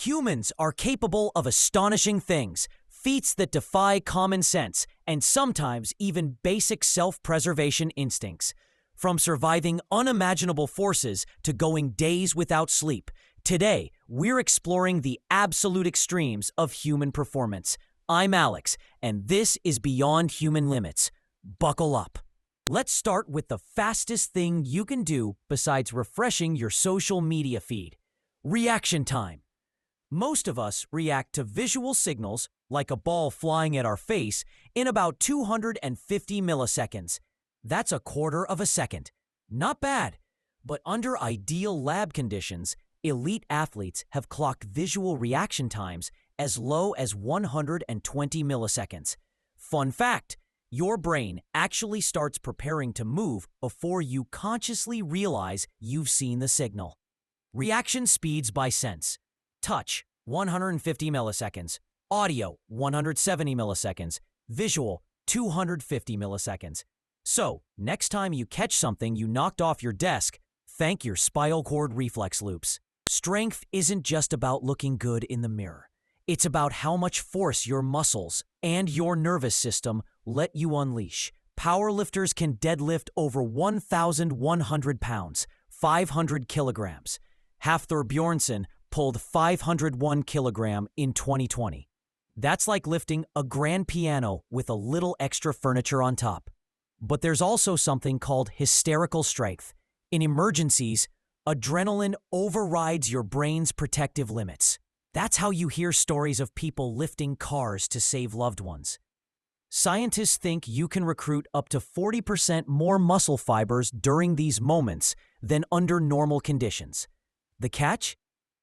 Humans are capable of astonishing things, feats that defy common sense, and sometimes even basic self-preservation instincts. From surviving unimaginable forces to going days without sleep, today we're exploring the absolute extremes of human performance. I'm Alex, and this is Beyond Human Limits. Buckle up. Let's start with the fastest thing you can do besides refreshing your social media feed: reaction time. Most of us react to visual signals, like a ball flying at our face, in about 250 milliseconds. That's a quarter of a second. Not bad. But under ideal lab conditions, elite athletes have clocked visual reaction times as low as 120 milliseconds. Fun fact: your brain actually starts preparing to move before you consciously realize you've seen the signal. Reaction speeds by sense. Touch, 150 milliseconds. Audio, 170 milliseconds. Visual, 250 milliseconds. So, next time you catch something you knocked off your desk, thank your spinal cord reflex loops. Strength isn't just about looking good in the mirror. It's about how much force your muscles and your nervous system let you unleash. Powerlifters can deadlift over 1,100 pounds, 500 kilograms. Hafthor Bjornsson pulled 501 kilogram in 2020. That's like lifting a grand piano with a little extra furniture on top. But there's also something called hysterical strength. In emergencies, adrenaline overrides your brain's protective limits. That's how you hear stories of people lifting cars to save loved ones. Scientists think you can recruit up to 40% more muscle fibers during these moments than under normal conditions. The catch?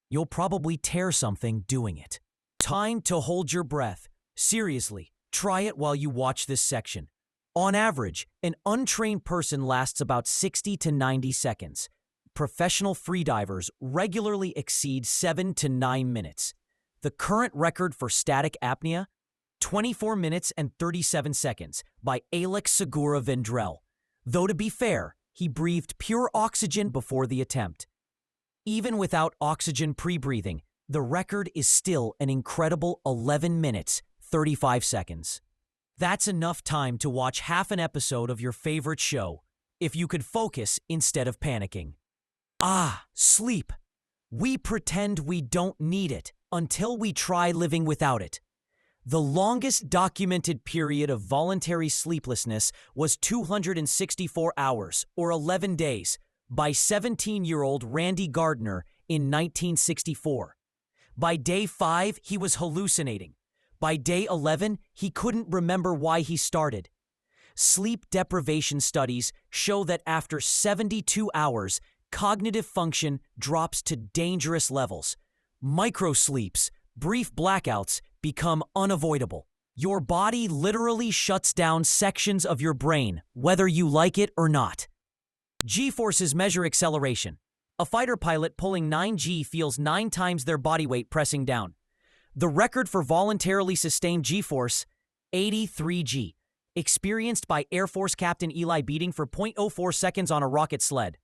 You'll probably tear something doing it. Time to hold your breath. Seriously, try it while you watch this section. On average, an untrained person lasts about 60 to 90 seconds. Professional freedivers regularly exceed 7 to 9 minutes. The current record for static apnea? 24 minutes and 37 seconds by Alex Segura Vendrell. Though to be fair, he breathed pure oxygen before the attempt. Even without oxygen pre-breathing, the record is still an incredible 11 minutes, 35 seconds. That's enough time to watch half an episode of your favorite show, if you could focus instead of panicking. Sleep. We pretend we don't need it until we try living without it. The longest documented period of voluntary sleeplessness was 264 hours, or 11 days, by 17-year-old Randy Gardner in 1964. By day 5, he was hallucinating. By day 11, he couldn't remember why he started. Sleep deprivation studies show that after 72 hours, cognitive function drops to dangerous levels. Microsleeps, brief blackouts, become unavoidable. Your body literally shuts down sections of your brain, whether you like it or not. G-forces measure acceleration. A fighter pilot pulling 9G feels 9 times their body weight pressing down. The record for voluntarily sustained G-force, 83G, experienced by Air Force Captain Eli Beating for 0.04 seconds on a rocket sled.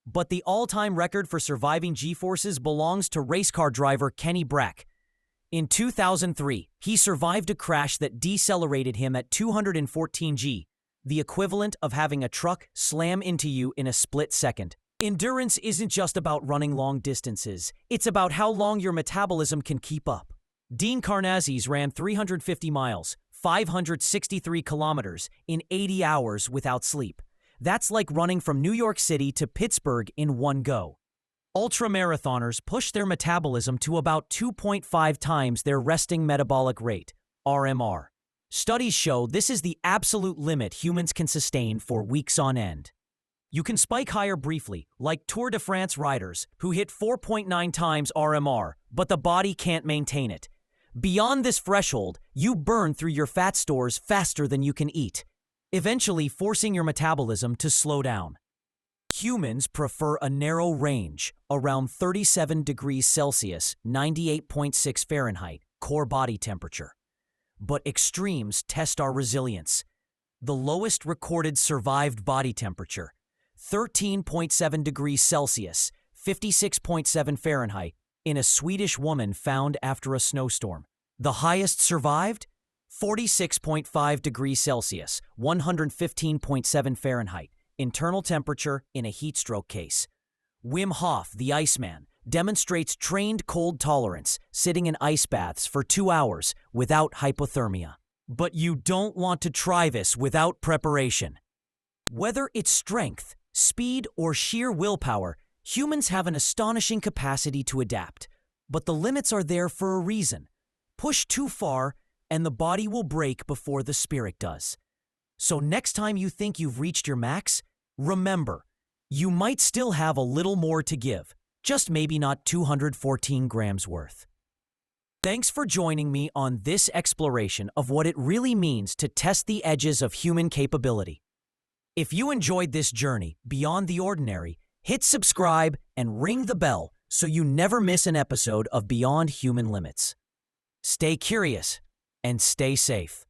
But the all-time record for surviving G-forces belongs to race car driver Kenny Brack. In 2003, he survived a crash that decelerated him at 214 G, the equivalent of having a truck slam into you in a split second. Endurance isn't just about running long distances. It's about how long your metabolism can keep up. Dean Karnazes ran 350 miles, 563 kilometers, in 80 hours without sleep. That's like running from New York City to Pittsburgh in one go. Ultramarathoners push their metabolism to about 2.5 times their resting metabolic rate, RMR. Studies show this is the absolute limit humans can sustain for weeks on end. You can spike higher briefly, like Tour de France riders who hit 4.9 times RMR, but the body can't maintain it. Beyond this threshold, you burn through your fat stores faster than you can eat, eventually forcing your metabolism to slow down. Humans prefer a narrow range, around 37 degrees Celsius, 98.6 Fahrenheit, core body temperature. But extremes test our resilience. The lowest recorded survived body temperature, 13.7 degrees Celsius, 56.7 Fahrenheit, in a Swedish woman found after a snowstorm. The highest survived? 46.5 degrees Celsius, 115.7 Fahrenheit, internal temperature in a heat stroke case. Wim Hof, the Iceman, demonstrates trained cold tolerance, sitting in ice baths for 2 hours without hypothermia. But you don't want to try this without preparation. Whether it's strength, speed, or sheer willpower, humans have an astonishing capacity to adapt. But the limits are there for a reason. Push too far, and the body will break before the spirit does. So next time you think you've reached your max, remember, you might still have a little more to give, just maybe not 214 grams worth. Thanks for joining me on this exploration of what it really means to test the edges of human capability. If you enjoyed this journey beyond the ordinary, hit subscribe and ring the bell so you never miss an episode of Beyond Human Limits. Stay curious and stay safe.